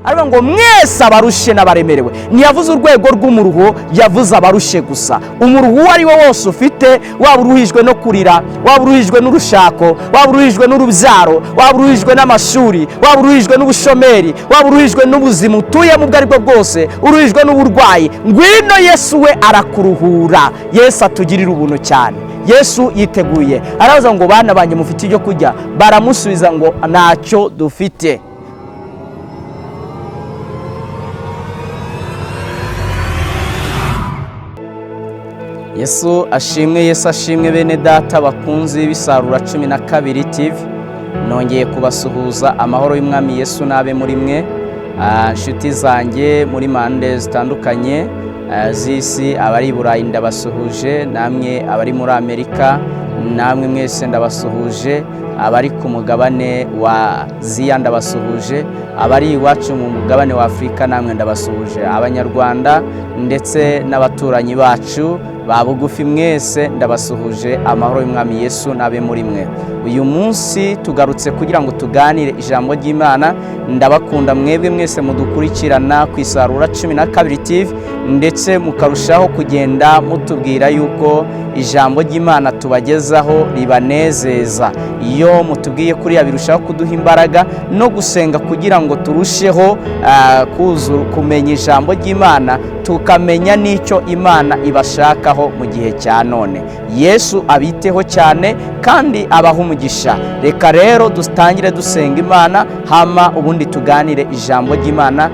aravuga ngo mwese abarushe n'abaremerewe. Ntiyavuze urwego rw'umuruho, yavuze abarushe gusa. Umuruho uwo ari wo wose ufite, waba uruhijwe no kurira, waba uruhijwe n'urushako, waba uruhijwe n'urubyaro, waba uruhijwe n'amashuri, waba uruhijwe n'ubushomeri, waba uruhijwe n'ubuzima utuyemo ubwo aribwo bwose, uruhijwe n'uburwayi, ngwino Yesu we arakuruhura. Yesu atugirira ubuntu cyane. Yesu yiteguye, aravuga ngo bana banjye mufite ibyo kurya, baramusubiza ngo ntacyo dufite. Yesu ashimwe, Yesu ashimwe bene data bakunzi b'Isarura 12 TV. Nongeye kubasuhuza, amahoro y'Umwami Yesu nabe muri mwe. Nshuti zanjye muri mande zitandukanye z'isi, abari Burayi ndabasuhuje, namwe abari muri Amerika namwe mwese ndabasuhuje, abari ku mugabane wa Aziya ndabasuhuje, abari iwacu mu mugabane wa Afurika namwe ndabasuhuje, Abanyarwanda ndetse n'abaturanyi bacu babugufi mwese ndabasuhuje, amahoro y'Umwami Yesu nabe muri mwe. Uyu munsi tugarutse kugira ngo tuganire ijambo ry'Imana. Ndabakunda mwebwe mwese mudukurikirana ku Isarura 12 TV, ndetse mukarushaho kugenda mutubwira yuko ijambo ry'Imana tubagezaho ribanezeza. Iyo mutubwiye kuriya birushaho kuduha imbaraga no gusenga kugira ngo turusheho kumenya ijambo ry'Imana, tukamenya n'icyo Imana ibashakaho mu gihe cya none. Yesu abiteho cyane kandi abahe umugisha. Reka rero dutangire dusenga Imana, hama ubundi tuganire ijambo ry'Imana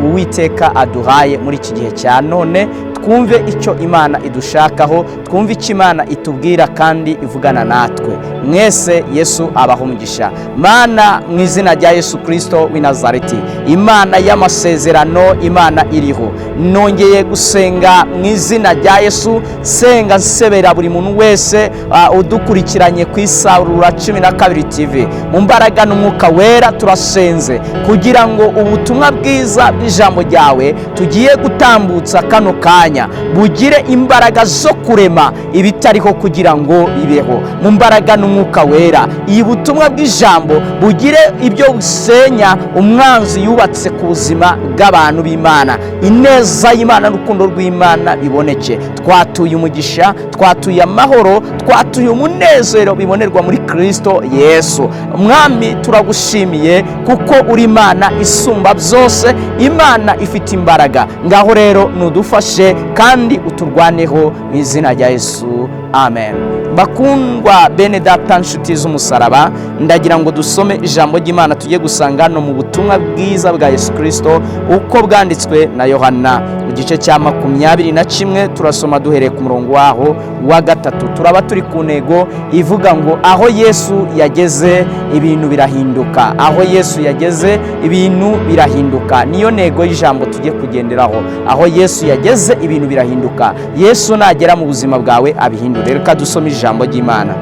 Uwiteka aduhaye muri iki gihe cya none. Twumve icyo Imana idushakaho, twumve icyo Imana itubwira kandi ivugana natwe. Mwese Yesu abahe umugisha. Mana, mu izina rya Yesu Kristo w'i Nazareti, Imana y'amasezerano, Imana iriho, nongeye gusenga mu izina rya Yesu, senga nsebera buri muntu wese udukurikiranye ku Isarura 12 TV. Mu mbaraga n'umwuka wera turasenze kugira ngo ubutumwa bwiza bw'ijambo ryawe tugiye gutambutsa kano kanya bugire imbaraga zo kurema ibitariho kugira ngo bibeho. Mu mbaraga n'umwuka wera, iyi butumwa bw'ijambo bugire ibyo busenya umwanzi yubatse ku buzima bw'abantu b'Imana. Ineza y'Imana n'urukundo rw'Imana biboneke. Twatuye umugisha, twatuye amahoro, twatuye umunezero bibonerwa muri Kristo Yesu. Mwami, turagushimiye kuko uri Imana isumba byose, Imana ifite imbaraga. Ngaho rero nudufashe kandi uturwaneho mu izina rya Yesu, amen. Bakundwa bene data nshuti z'umusaraba, ndagira ngo dusome ijambo ry'Imana tujye gusanga no mu butumwa bwiza bwa Yesu Kristo uko bwanditswe na Yohana igice cya 21. Turasoma duhereye ku murongo waho wa 3. Turaba turi ku ntego ivuga ngo aho Yesu yageze ibintu birahinduka. Aho Yesu yageze ibintu birahinduka, niyo ntego y'ijambo tujye kugenderaho. Aho Yesu yageze ibintu birahinduka. Yesu nagera mu buzima bwawe abihindure. Reka dusome ijambo ry'Imana.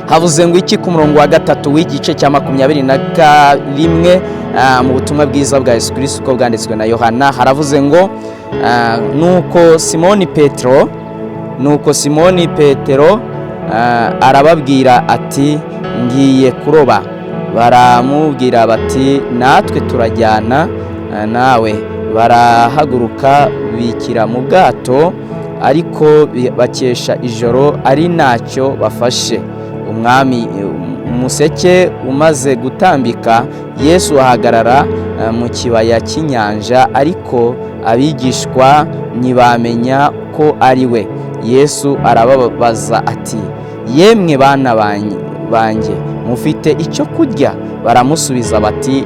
Havuze ngo iki ku murongo wa 3 w'igice cya 21 mu butumwa bwiza bwa Yesu Kristo uko bwanditswe na Yohana. Haravuze ngo nuko Simoni Petero arababwira ati ngiye kuroba. Baramubwira bati natwe turajyana nawe. Barahaguruka bikira mu bwato, ariko bakesha ijoro ari ntacyo bafashe. Umwami umuseke umaze gutambika, Yesu ahagarara mu kibaya cy'inyanja, ariko abigishwa ntibamenya ko ari we. Yesu arababaza ati yemwe bana banjye mufite icyo kurya? Baramusubiza bati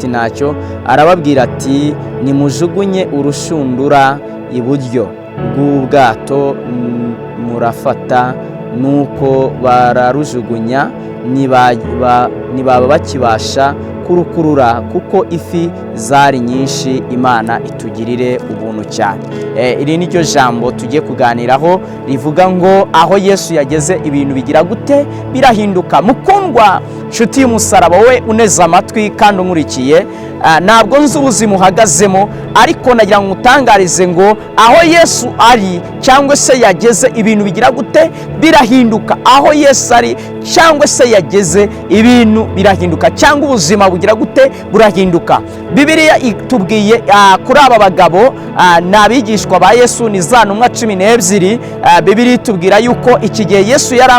ntacyo. Arababwira ati nimujugunye urushundura iburyo bw'ubwato murafata. Nuko bararujugunya, ntibaba bakibasha kurukurura kuko ifi zari nyinshi. Imana itugirire ubuntu cyane. Iri ni ryo jambo tugiye kuganiraho rivuga ngo aho Yesu yageze ibintu bigira gute? Birahinduka. Mukundwa nshuti y'umusaraba, we uneze amatwi kandi unkurikiye, ntabwo nzi ubuzima uhagazemo, ariko nagira ngo utangarize ngo aho Yesu ari cyangwa se yageze ibintu bigira gute? Birahinduka. Aho Yesu ari cyangwa se yageze ibintu birahinduka, cyangwa ubuzima bugira gute? Burahinduka. Bibiliya itubwiye kuri aba bagabo n'abigishwa ba Yesu, ni za ntumwa 12. Bibiliya itubwira yuko iki gihe Yesu yari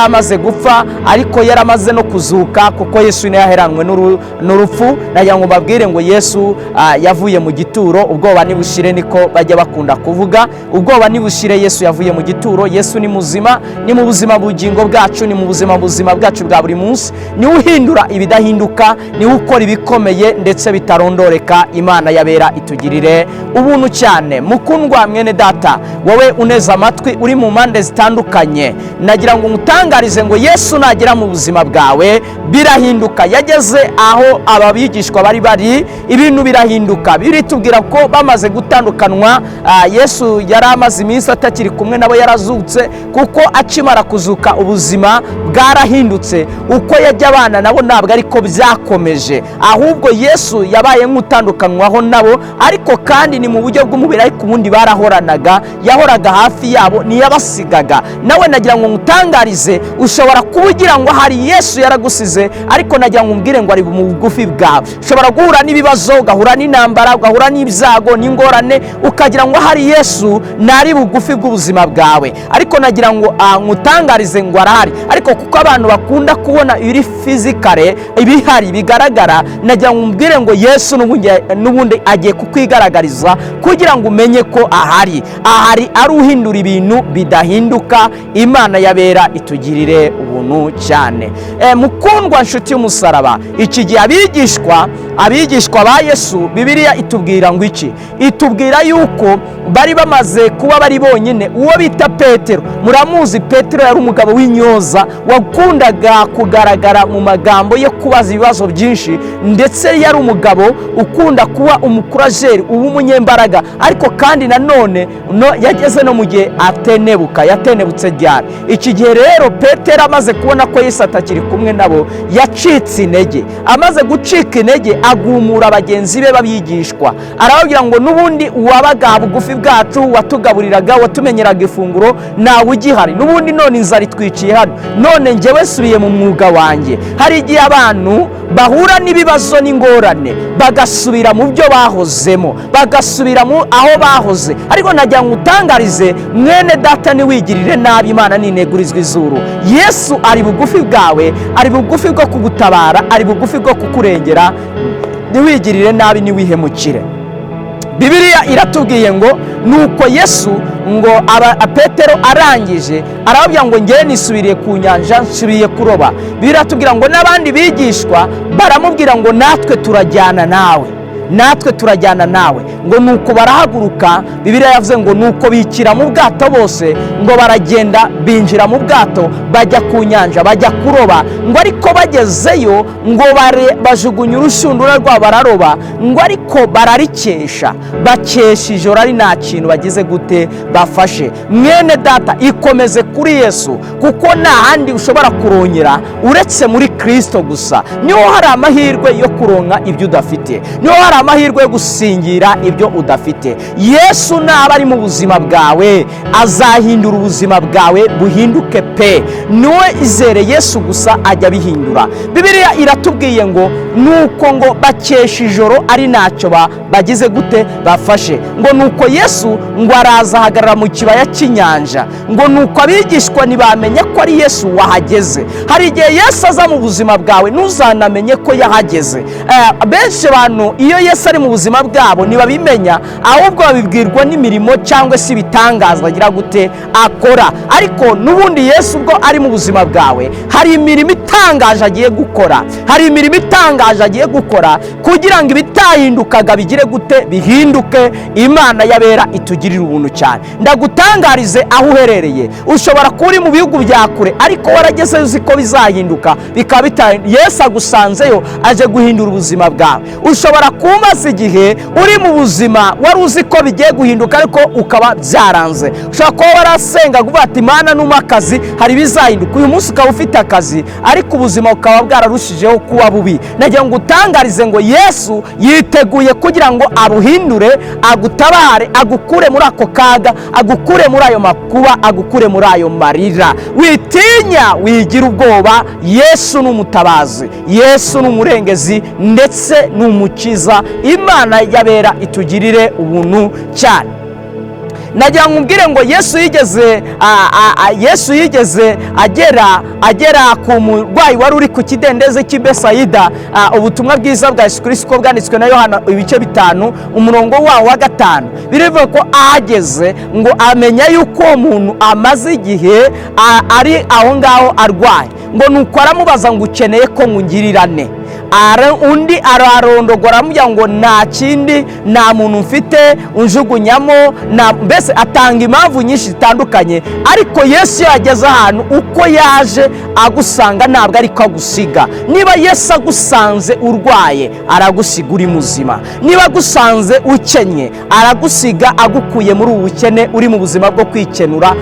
amaze gupfa, ariko yari amaze no kuzuka, kuko Yesu ne yaheranwe n'urupfu. Nagira ngo mbabwire ngo Yesu yavuye mu gituro. Ubwoba nibushire, niko bajya bakunda kuvuga. Ubwoba nibushire, Yesu yavuye mu gituro. Yesu ni muzima, ni mu buzima bugingo bwacu, ni mu buzima bwacu bwa buri munsi. Ni uhindura ibidahinduka, ni ukora ibikomeye ndetse bitarondoreka. Imana yabera itugirire ubuntu cyane. Mukundwa mwene data, wowe uneza amatwi uri mu mpande zitandukanye, nagira ngo ngutangarize ngo Yesu nagera mu buzima bwawe birahinduka. Yageze aho ababigishwa bari, ibintu birahinduka. Biritubwira ko bamaze gutandukanwa, Yesu yari amaze iminsi atakiri kumwe nabo, yarazutse, kuko akimara kuzuka ubuzima bwarahindutse. Uko yajya abana nabo ntabwo ariko byakomeje, ahubwo Yesu yabaye nk'utandukanwaho nabo, ariko kandi ni mu buryo bw'umubiri, ariko ubundi barahoranaga, yahoraga hafi yabo, ntiyabasigaga. Nawe nagira ngo ngutangarize, ushobora kuba ugira ngo hari Yesu yaragusize, ariko nagira ngo umbwire ngo ari mu bugufi bwawe. Ushobora guhura n'ibibazo, ugahura n'intambara, ugahura n'ibyago n'ingorane, ukagira ngo hari Yesu nari bugufi bw'ubuzima bwawe, ariko nagira ngo ngutangarize ngo arahari. Ariko kuko abantu bakunda kubona ibiri fizikare, ibihari bigaragara, nagira ngo umbwire ngo Yesu n'ubundi agiye kukwigaragariza, kugira ngo umenye ko ahari ari uhindura ibintu bidahinduka. Imana yabera itugirire ubuntu cyane. Mukundwa nshuti y'umusaraba, iki gihe abigishwa ba Yesu, Bibiliya itubwira ngo iki? Itubwira yuko bari bamaze kuba bari bonyine. Uwo bita Petero, muramuzi, Petero yari umugabo w'inyoza, wakundaga kugaragara mu magambo yo kubaza ibibazo byinshi, ndetse yari umugabo ukunda kuba umukurajeri, umunyembaraga, ariko kandi nanone yageze no mu gihe yatenebutse ryari. Iki gihe rero Petero amaze kubona ko Yesu atakiri kumwe nabo, yacitse intege. Amaze gucika intege, agumura bagenzi be babigishwa, arababwira ngo n'ubundi uwabaga bugufi bwacu, watugaburiraga, watumenyeraga ifunguro, nawe ugihari. N'ubundi none inzara itwiciye hano, none njyewe subiye mu mwuga wanjye. Hari igihe abantu bahura n'ibibazo n'ingorane, bagasubira mu byo bahozemo, bagasubira aho bahoze. Ariko nagira ngo utangarize mwene data, niwigirire nabi, Imana ninegurizwa izuru. Yesu ari bugufi bwawe, ari bugufi bwo kugutabara, ari bugufi bwo kukurengera. Niwigirire nabi, niwihemukire. Bibiliya iratubwiye ngo nuko Yesu ngo Petero arangije arababwira ngo ngewe nisubiriye ku nyanja, nsubiye kuroba. Biratubwira ngo n'abandi bigishwa baramubwira ngo natwe turajyana nawe, ngo nuko barahaguruka. Bibiliya yavuze ngo nuko bikira mu bwato bose, ngo baragenda binjira mu bwato, bajya ku nyanja, bajya kuroba. Ngo ariko bagezeyo, ngo bajugunya urushundura rwabo bararoba, ngo ariko bararikesha, bakesha ijoro, ari nta kintu bagize gute bafashe. Mwene data, ikomeze kuri Yesu, kuko nta handi ushobora kurongera uretse muri Kristo gusa. Niho hari amahirwe yo kuronka ibyo udafite, niho hari amahirwe yo gusingira ibyo udafite. Yesu naba ari mu buzima bwawe, azahindura ubuzima bwawe buhinduke pe. Niwe izere Yesu gusa, ajya bihindura. Bibiliya iratubwiye ngo nuko ngo bakesha ijoro, ari ntacyo bagize gute bafashe. Ngo nuko Yesu ngo araza ahagarara mu kibaya cy'inyanja, ngo nuko abigishwa ntibamenye ko ari Yesu wahageze. Hari igihe Yesu aza mu buzima bwawe, ntuzanamenye ko yahageze. Benshi abantu iyo Yesu ari mu buzima bwabo ntibabimenya, ahubwo babibwirwa n'imirimo cyangwa se ibitangaza agira gute akora. Ariko n'ubundi Yesu ubwo ari mu buzima bwawe, hari imirimo itangaje agiye gukora, kugira ngo ibitahindukaga bigire gute bihinduke. Imana yabera itugirira ubuntu cyane. Ndagutangarize aho uherereye, ushobora kuba uri mu bihugu bya kure, ariko warageze uzi ko bizahinduka, bikaba bitahinduka. Yesu agusanzeyo, aje guhindura ubuzima bwawe. Ushobora kumaza igihe uri mu buzima wari uzi ko bigiye guhinduka, ariko ukaba byaranze. Ushobora kuba warasenga uvuga ati Imana numpa akazi, hari ibizahinduka. Uyu munsi ukaba ufite akazi ariko ubuzima bukaba bwararushijeho kuba bubi. Nagira ngo utangarize ngo Yesu yiteguye kugira ngo abuhindure, agutabare, agukure muri ako kaga, agukure muri ayo makuba, agukure muri ayo marira. Witinya, wigira ubwoba. Yesu ni umutabazi, Yesu ni umurengezi ndetse ni umukiza. Imana yabera itugirire ubuntu cyane. Nagira ngo umbwire ngo Yesu yigeze agera ku murwayi wari uri ku kidendezi cy'i Besayida. Ubutumwa bwiza bwa Yesu Kristo ko bwanditswe na Yohana ibice 5 umurongo wawo wa 5 birivuga ko ahageze ngo amenya yuko umuntu amaze igihe ari aho ngaho arwaye, ngo nuko aramubaza ngo ukeneye ko ngungirirane. Undi ararondogora amubwira ngo nta kindi, nta muntu mfite unjugunyamo, mbese atanga impamvu nyinshi zitandukanye. Ariko Yesu yageze ahantu uko yaje agusanga ntabwo ariko agusiga. Niba Yesu agusanze urwaye aragusiga uri muzima. Niba agusanze ukennye aragusiga agukuye muri ubu bukene, uri mu buzima bwo kwikenura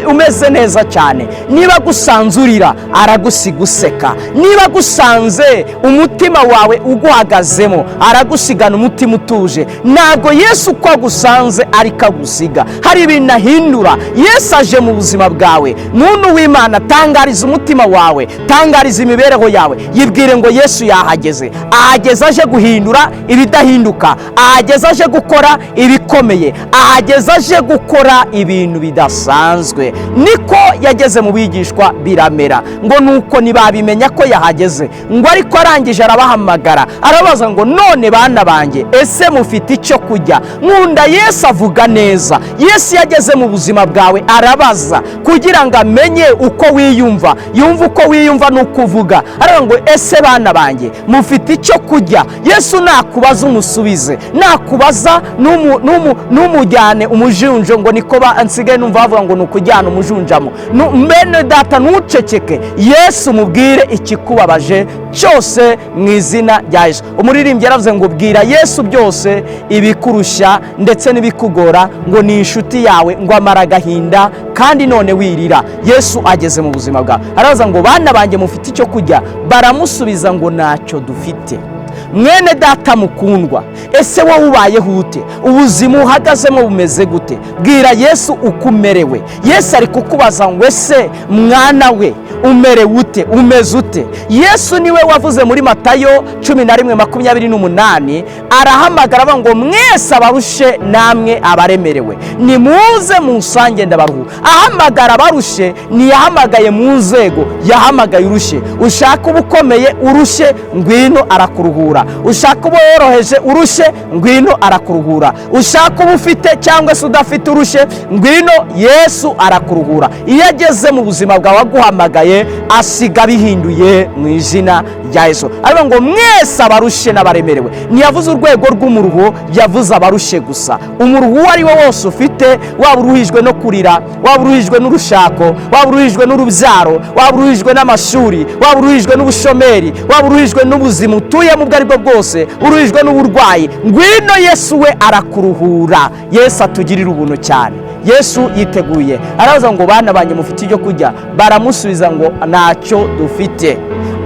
umeze neza cyane. Niba agusanze urira aragusiga useka. Niba agusanze umutima wawe uguhagazemo aragusigana umutima utuje. Ntago Yesu uko agusanze ariko agusiga, hari ibintu ahindura. Yesu aje mu buzima bwawe. Muntu w'Imana, tangariza umutima wawe, tangariza imibereho yawe, yibwire ngo Yesu yahageze. Ahageze aje guhindura ibidahinduka, ahageze aje gukora ibikomeye, ahageze aje gukora ibintu bidasanzwe. Niko yageze mu bigishwa biramera ngo nuko ntibabimenya ko yahageze, ngo ariko arangije arabahamagara arabaza ngo none bana banjye, ese mufite icyo kurya? Nkunda Yesu avuga neza. Yesu yageze mu buzima bwawe arabaza kugira ngo amenye uko wiyumva, yumva uko wiyumva nuko uvuga. Aravuga ngo ese bana banjye mufite icyo kurya? Yesu nakubaza umusubize, nakubaza numujyane umujunjo, ngo niko nsigaye numva bavuga ngo nukujyana umujunjamo. Mbene data ntuceceke, Yesu mubwire ikikubabaje cyose mu izina rya Yesu. Umuririmbyi yaravuze ngo bwira Yesu byose ibikurusha ndetse n'ibikugora, ngo ni inshuti yawe, ngo amara agahinda kandi none wirira. Yesu ageze mu buzima bwawe arabaza ngo bana banjye mufite icyo kurya? Baramusubiza ngo ntacyo dufite. Mwene data mukundwa, ese wowe ubayeho ute? Ubuzima uhagazemo bumeze gute? Bwira Yesu uko umerewe. Yesu ari kukubaza ngo ese mwana we umerewe ute, umeze ute? Yesu niwe wavuze muri Matayo 11:28 arahamagara avuga ngo mwese abarushe namwe abaremerewe nimuze munsange ndabaruhura. Ahamagara abarushe, ntiyahamagaye mu nzego, yahamagaye urushe. Ushaka ubukomeye urushe, ngwino arakuruhura. Ushaka uba woroheje urushe, ngwino arakuruhura. Ushaka uba ufite cyangwa se udafite urushe, ngwino Yesu arakuruhura. Iyo ageze mu buzima bwawe aguhamagaye asiga bihinduye mu izina rya Yesu. Aravuga ngo mwese abarushe n'abaremerewe. Ntiyavuze urwego rw'umuruho, yavuze abarushe gusa. Umuruho uwo ari wo wose ufite, waba uruhijwe no kurira, waba uruhijwe n'urushako, waba uruhijwe n'urubyaro, waba uruhijwe n'amashuri, waba uruhijwe n'ubushomeri, waba uruhijwe n'ubuzima utuyemo ubwo aribwo bwose, uruhijwe n'uburwayi, ngwino Yesu we arakuruhura. Yesu atugirira ubuntu cyane. Yesu yiteguye arabaza ngo bana banjye mufite icyo kurya? Baramusubiza ngo ntacyo dufite.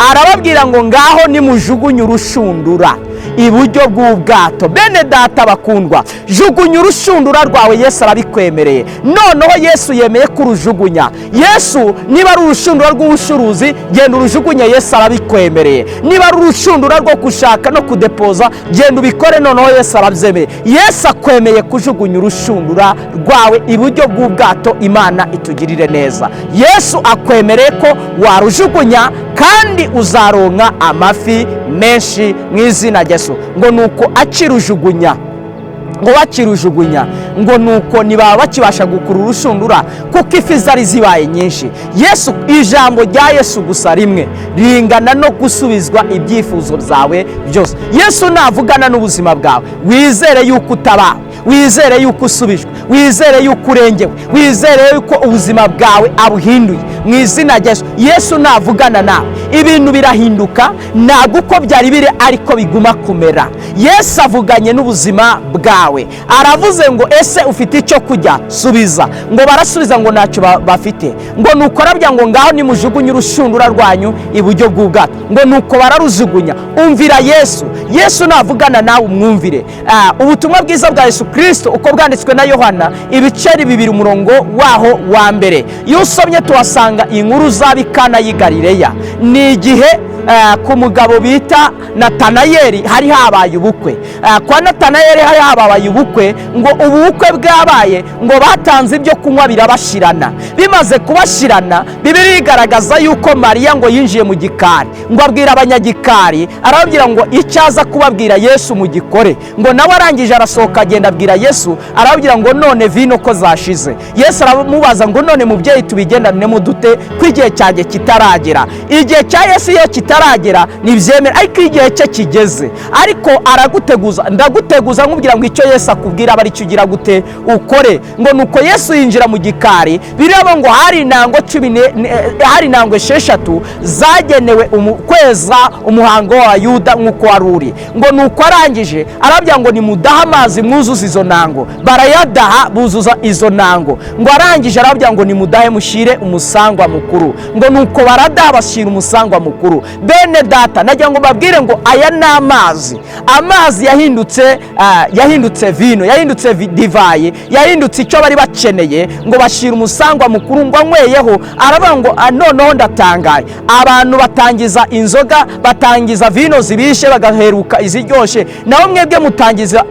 Arababwira ngo ngaho nimujugunye urushundura iburyo bw'ubwato. Bene data bakundwa, jugunya urushundura rwawe, Yesu arabikwemereye. Noneho Yesu yemeye kurujugunya. Yesu niba ari urushundura rw'ubucuruzi, genda urujugunye, Yesu arabikwemereye. Niba ari urushundura rwo gushaka no kudepoza, genda ubikore, noneho Yesu arabyemeye. Yesu akwemeye kujugunya urushundura rwawe iburyo bw'ubwato. Imana itugirire neza. Yesu akwemereye ko warujugunya kandi uzaronka amafi menshi mu izina rya Yesu. Ngo nuko akirujugunya, ngo bakirujugunya, ngo nuko ntibaba bakibasha gukura urushundura kuko ifi zari zibaye nyinshi. Yesu, ijambo rya Yesu gusa rimwe ringana no gusubizwa ibyifuzo byawe byose. Yesu navugana n'ubuzima bwawe, wizere yuko utabawe, wizere yuko usubijwe, wizere yuko urengewe, wizere yuko ubuzima bwawe abuhinduye mu izina rya Yesu. Yesu navugana nawe ibintu birahinduka, ntabwo uko byari biri ariko biguma kumera. Yesu avuganye n'ubuzima bwawe, aravuze ngo ese ufite icyo kurya? Subiza. Ngo barasubiza ngo ntacyo bafite. Ngo nuko arabya ngo ngaho nimujugunye urushundura rwanyu iburyo bw'ubwato. Ngo nuko bararujugunya. Umvira Yesu. Yesu navugana nawe umwumvire. Ubutumwa bwiza bwa Yesu Kristo uko bwanditswe na Yohana ibice 2 umurongo waho wa mbere. Iyo usomye tuhasanga inkuru z'abikana y'i Galileya. Ni igihe ku mugabo bita Natanayeli hari habaye ubukwe. Kwa Natanayeli hari habaye ubukwe, ngo ubukwe bwabaye ngo batanze ibyo kunywa birabashirana. Bimaze kubashirana, Bibiliya igaragaza yuko Mariya ngo yinjiye mu gikari, ngo abwira abanyagikari, arababwira ngo icyaza kubabwira Yesu mu gikore. Ngo nawe arangije arasohoka agenda abwira Yesu, arababwira ngo none vino ko zashize. Yesu aramubaza ngo none mubyeyi tubigendanemo dute ko igihe cyanjye kitaragera? Igihe cya Yesu iyo kitaragera nibyemera, ariko igihe cye kigeze. Ariko araguteguza, ndaguteguza nkubwira ngo icyo Yesu akubwira bari cyo ugira gute ukore. Ngo nuko Yesu yinjira mu gikari, birabo ngo hari intango 6 zagenewe kweza umuhango wa Yuda nk'uko waruri. Ngo nuko arangije arabya ngo nimudaha amazi mwuzuza izo ntango. Barayadaha buzuza izo ntango. Ngo arangije arabya ngo nimudahe mushire umusangwa mukuru. Ngo nuko baradaha bashira umusangwa mukuru. Bene data najya ngo babwire ngo aya ni amazi yahindutse vino, yahindutse divayi, yahindutse icyo bari bakeneye. Ngo bashira umusangwa mukuru ngo anyweyeho. Aravuga ngo noneho ndatangaye, abantu batangiza inzoga, batangiza vino zibishe bagaheruka iziryoshye, naho mwebwe mutangiza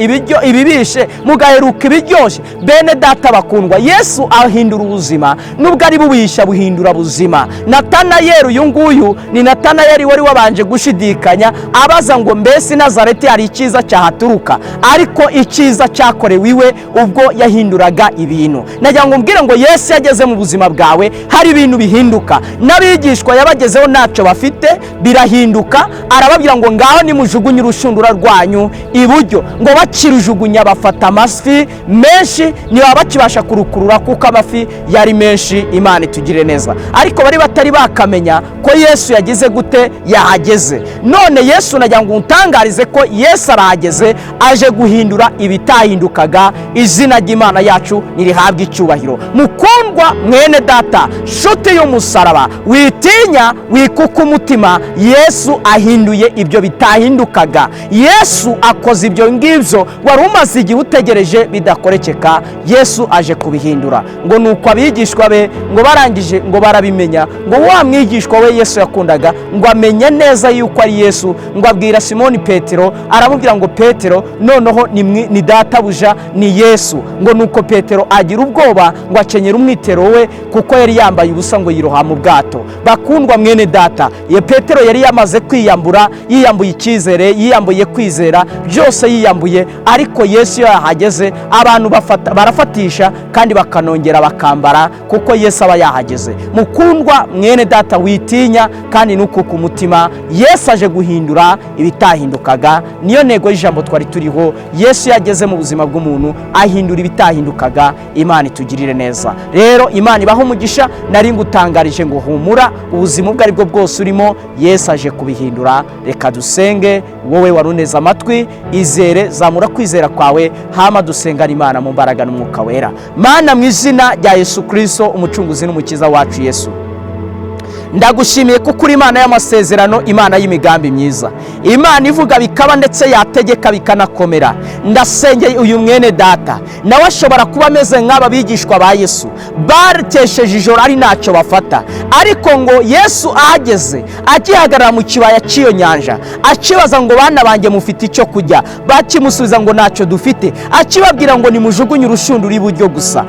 ibibishe mugaheruka ibiryoshye. Bene data bakundwa, Yesu ahindura ubuzima, nubwo ari bubisha buhindura buzima. Natanayeli uyu nguyu ni Natanayeli wari wabanje gushidikanya, abaza ngo mbese Nazareti hari icyiza cyahaturuka, ariko icyiza cyakorewe iwe ubwo yahinduraga ibintu. Najya ngo mbwire ngo Yesu yageze mu buzima bwawe hari ibintu bihinduka. N'abigishwa yabagezeho ntacyo bafite birahinduka, arababwira ngo ngaho nimujugunye urushundura rwanyu iburyo. Ngo bakirujugunya bafata amafi menshi, niba bakibasha kurukurura kuko amafi yari menshi. Imana itugire neza. Ariko bari batari bakamenya ko Yesu yagize gute yahageze. None Yesu najya ngo utangarize ko Yesu arahageze, aje guhindura ibitahindukaga. Izina ry'Imana yacu nirihabwe icyubahiro. Mukundwa mwene data, nshuti y'umusaraba, witinya wikuka umutima. Yesu ahinduye ibyo bitahindukaga. Yesu akoze ibyo ngibyo wari umaze igihe utegereje bidakorekeka. Yesu aje kubihindura. Ngo nuko abigishwa be ngo barangije ngo barabimenya, ngo wa mwigishwa we Yesu yakundaga ngo amenye neza yuko ari Yesu. Ngo abwira Simoni Petero, aramubwira ngo Petero, noneho ni databuja ni Yesu. Ngo nuko Petero agira ubwoba ngo akenyera umwitero we kuko yari yambaye ubusa ngo yiroha mu bwato. Bakundwa mwene data, Petero yari yamaze kwiyambura, yiyambuye icyizere, yiyambuye kwizera, byose yiyambuye. Ariko Yesu yahageze abantu barafatisha kandi bakanongera bakambara kuko Yesu aba yahageze. Mukundwa mwene data, witinya kandi nukuka umutima. Yesu aje guhindura ibitahindukaga. Niyo ntego y'ijambo twari turiho. Yesu yageze mu buzima bw'umuntu ahindura ibitahindukaga. Imana itugirire neza. Rero Imana ibaho umugisha. Nari ngutangarije ngo humura, ubuzima ubwo ari bwo bwose urimo Yesu aje kubihindura. Reka dusenge. Wowe waruneza amatwi, izere, zamura kwizera kwawe, hama dusengana Imana mu mbaraga n'umwuka wera. Mana mu izina rya Yesu Kristo umucunguzi n'umukiza wacu Yesu, ndagushimiye kuko uri Imana y'amasezerano, Imana y'imigambi myiza, Imana ivuga bikaba ndetse yategeka bikanakomera. Ndasengeye uyu mwene data, nawe ashobora kuba ameze nk'aba bigishwa ba Yesu barekesheje ijoro ari ntacyo bafata, ariko ngo Yesu ahageze akihagarara mu kibaya cy'iyo nyanja, akibaza ngo bana banjye mufite icyo kurya, bakimusubiza ngo ntacyo dufite, akibabwira ngo nimujugunye urushundura iburyo gusa.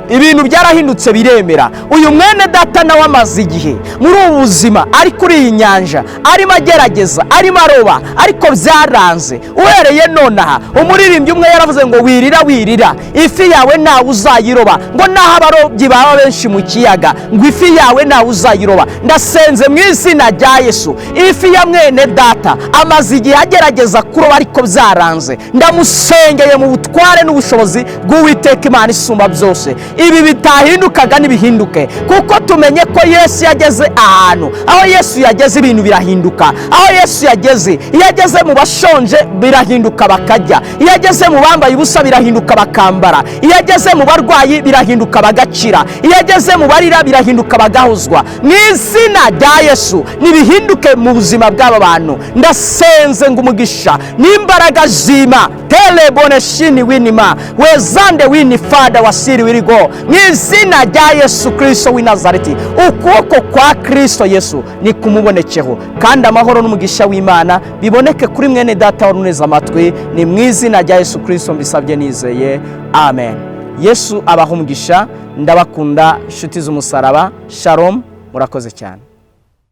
Ibintu byarahindutse biremera. Uyu mwene data nawe amaze igihe muri ubu buzima ari kuri iyi nyanja, arimo agerageza, arimo aroba, ariko byaranze. Uhereye nonaha, umuririmbyi umwe yaravuze ngo wirira wirira, ifi yawe ntawe uzayiroba, ngo naho abarobyi baba benshi mu kiyaga, ngo ifi yawe ntawe uzayiroba. Ndasenze mu izina rya Yesu, ifi ya mwene data amaze igihe agerageza kuroba ariko byaranze, ndamusengeye mu butware n'ubushobozi bw'Uwiteka Imana isumba byose, ibi bitahindukaga n'ibihinduke, kuko tumenye ko Yesu yageze ahantu. Aho Yesu yageze ibintu birahinduka. Aho Yesu yageze, iyo ageze mu bashonje birahinduka bakarya, iyo ageze mu bambaye ubusa birahinduka bakambara, iyo ageze mu barwayi birahinduka bagakira, iyo ageze mu barira birahinduka bagahuzwa. Mu izina rya Yesu nibihinduke mu buzima bw'aba bantu. Ndasenze ngo umugisha n'imbaraga zima telebone shini winima wezande wini fada wasiri wirigo, mu izina rya Yesu Kristo w'i Nazareti. Ukuboko kwa Kristo Yesu ni kumubonekeho, kandi amahoro n'umugisha w'Imana biboneke kuri mwene data waruneza amatwi. Ni mu izina rya Yesu Kristo mbisabye nizeye, amen. Yesu abahe umugisha. Ndabakunda nshuti z'umusaraba. Shalom, murakoze cyane.